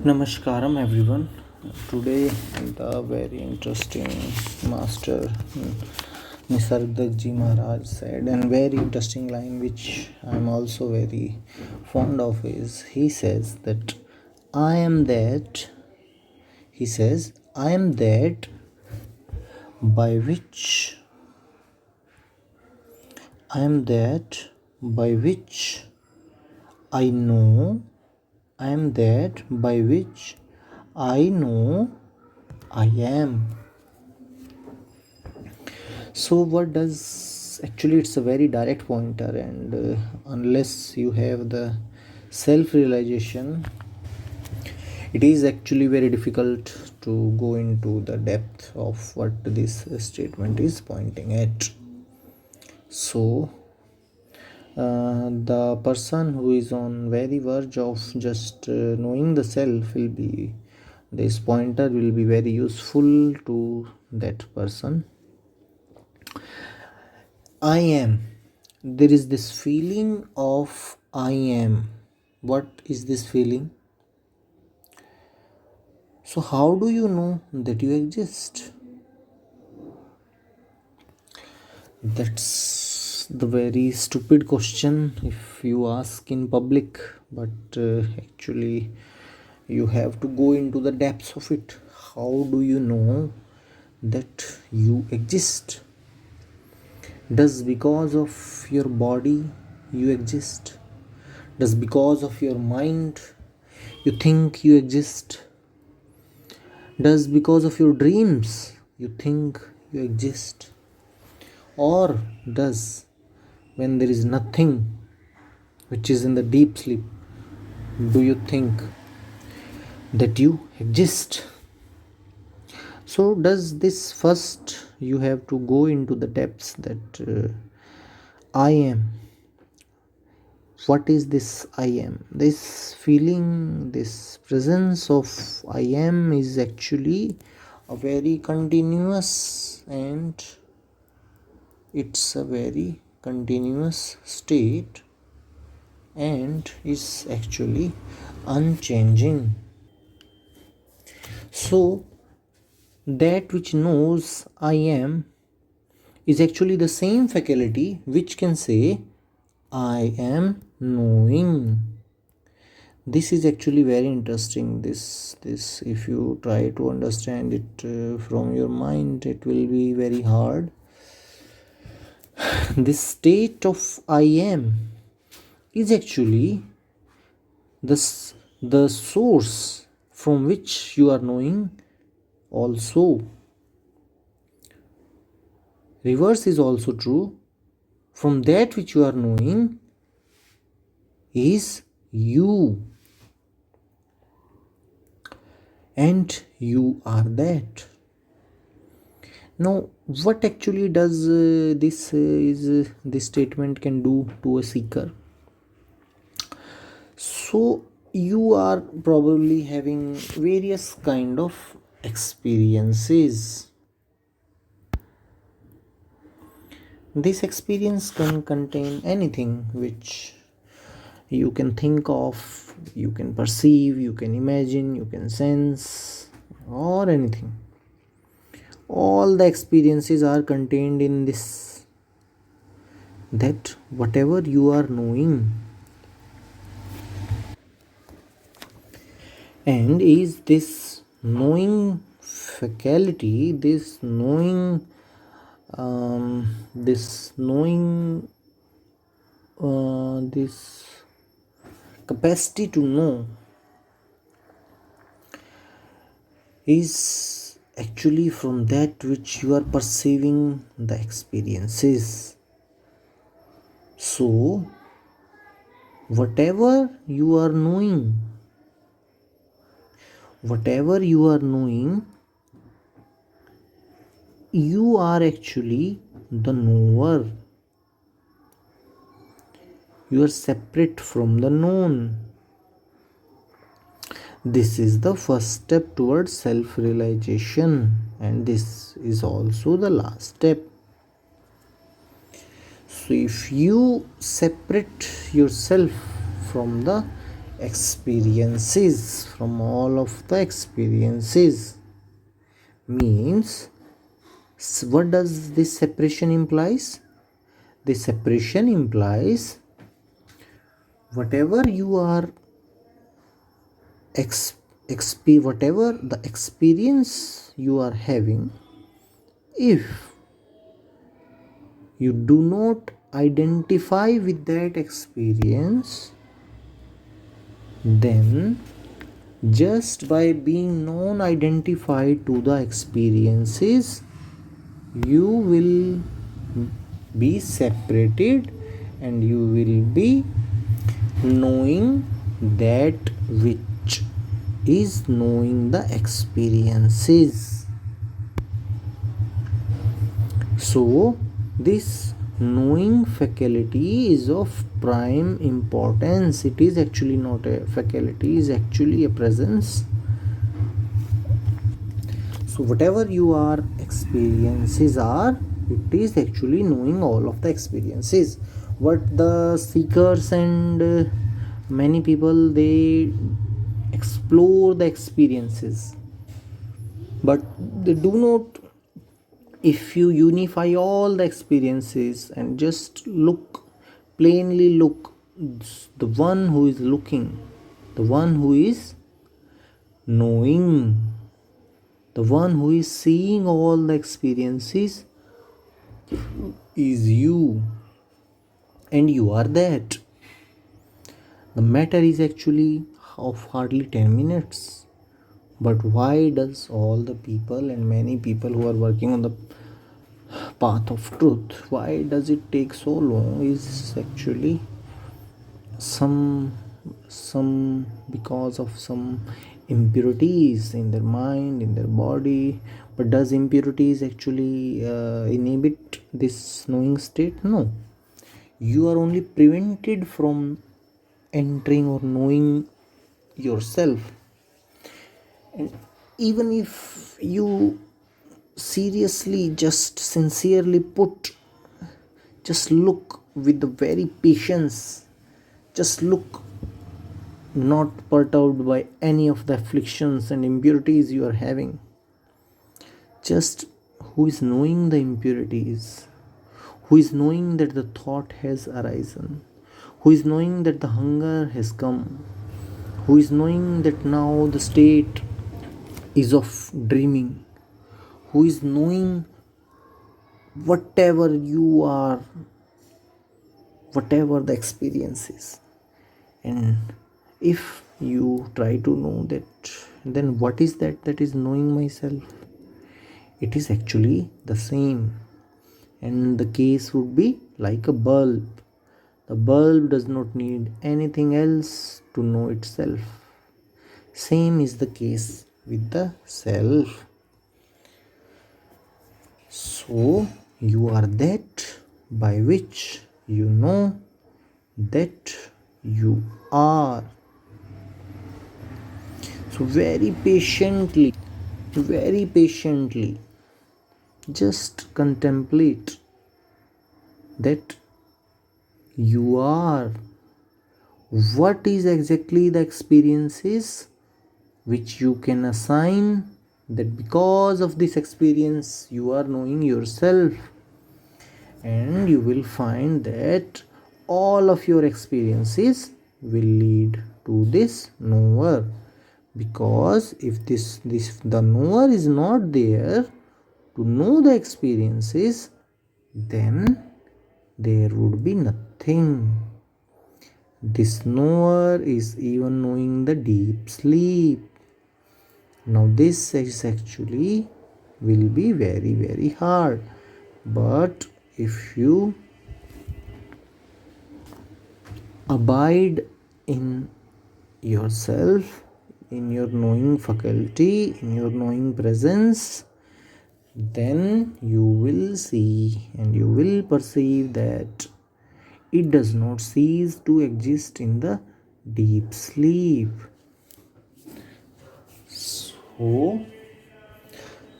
Namaskaram everyone. Today the very interesting master Nisargdutt ji Maharaj said and very interesting line which I am also very fond of is he says that I am that he says I am that by which I am that by which I know I am that by which I know I am. So, what does actually it's a very direct pointer, and unless you have the self realization, it is actually very difficult to go into the depth of what this statement is pointing at. So, the person who is on very verge of just knowing the self will be this pointer will be very useful to that person. I am. There is this feeling of I am. What is this feeling? So, how do you know that you exist? That's the very stupid question if you ask in public, but actually, you have to go into the depths of it. How do you know that you exist? Does because of your body you exist? Does because of your mind you think you exist? Does because of your dreams you think you exist? Or does when there is nothing, which is in the deep sleep, do you think that you exist? So, does this first you have to go into the depths that I am. What is this I am? This feeling, this presence of I am is actually a very continuous and it's a very continuous state and is actually unchanging. So, that which knows I am is actually the same faculty which can say I am knowing. This is actually very interesting. This if you try to understand it from your mind, it will be very hard. This state of I am is actually the source from which you are knowing. Also, reverse is also true. From that which you are knowing is you, and you are that. Now, what actually does this statement can do to a seeker? So, you are probably having various kind of experiences. This experience can contain anything which you can think of, you can perceive, you can imagine, you can sense, or anything. All the experiences are contained in this. That whatever you are knowing, and is this knowing faculty, this capacity to know is actually from that which you are perceiving the experiences. So, whatever you are knowing, you are actually the knower. You are separate from the known. This is the first step towards self realization, and this is also the last step. So, if you separate yourself from the experiences, from all of the experiences. Means, what does this separation implies? This separation implies whatever you are whatever the experience you are having, if you do not identify with that experience, then just by being non-identified to the experiences, you will be separated and you will be knowing that which is knowing the experiences. So this knowing faculty is of prime importance. It is actually not a faculty, it is actually a presence. So whatever your experiences are, it is actually knowing all of the experiences. What the seekers and many people, they explore the experiences, but they do not. If you unify all the experiences and just look, plainly look, the one who is looking, the one who is knowing, the one who is seeing all the experiences is you, and you are that. The matter is actually of hardly 10 minutes. But why does all the people and many people who are working on the path of truth, why does it take so long? Is actually some because of some impurities in their mind, in their body. But does impurities actually inhibit this knowing state? No. You are only prevented from entering or knowing yourself. And even if you seriously, just sincerely just look with the very patience, just look, not perturbed by any of the afflictions and impurities you are having. Just who is knowing the impurities, who is knowing that the thought has arisen, who is knowing that the hunger has come, who is knowing that now the state is of dreaming, who is knowing whatever you are, whatever the experience is. And if you try to know that, then what is that is knowing myself? It is actually the same. And the case would be like a bulb. The bulb does not need anything else to know itself. Same is the case with the self. So you are that by which you know that you are. So very patiently, just contemplate that you are. What is exactly the experiences which you can assign that because of this experience you are knowing yourself? And you will find that all of your experiences will lead to this knower. Because if the knower is not there to know the experiences, then there would be nothing. This knower is even knowing the deep sleep. Now this is actually will be very, very hard. But if you abide in yourself, in your knowing faculty, in your knowing presence, then you will see and you will perceive that it does not cease to exist in the deep sleep. So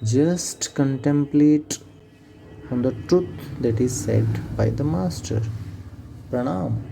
just contemplate on the truth that is said by the Master. Pranam.